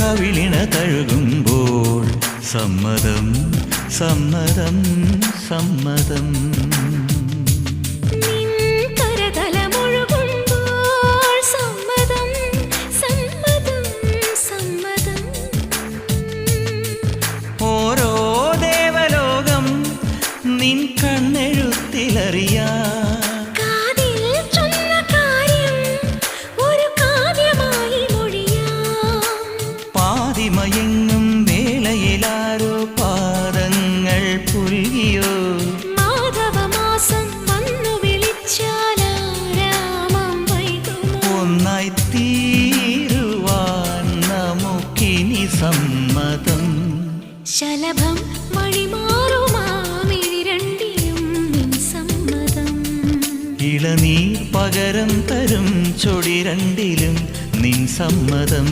കവിളിണ തഴുകുമ്പോൾ സമ്മതം സമ്മതം സമ്മതം. ഓരോ ദേവലോകം നിൻ കണ്ണെഴുത്തിലറിയാ പാതിമയങ്ങും വേളയിലാരോ പാദങ്ങൾ പുൽകിയോ മാധവമാസം വന്നു വിളിച്ചാലാരാമം വൈകുമോ ഒന്നായി തീരുവാൻ നമുക്കിനി സമ്മതം. ശലഭം വഴിമാറുമാമിഴി രണ്ടിലും നിൻ സമ്മതം. ഇളനീർ പകരം തരും ചൊടി രണ്ടിലും നിൻ സമ്മതം.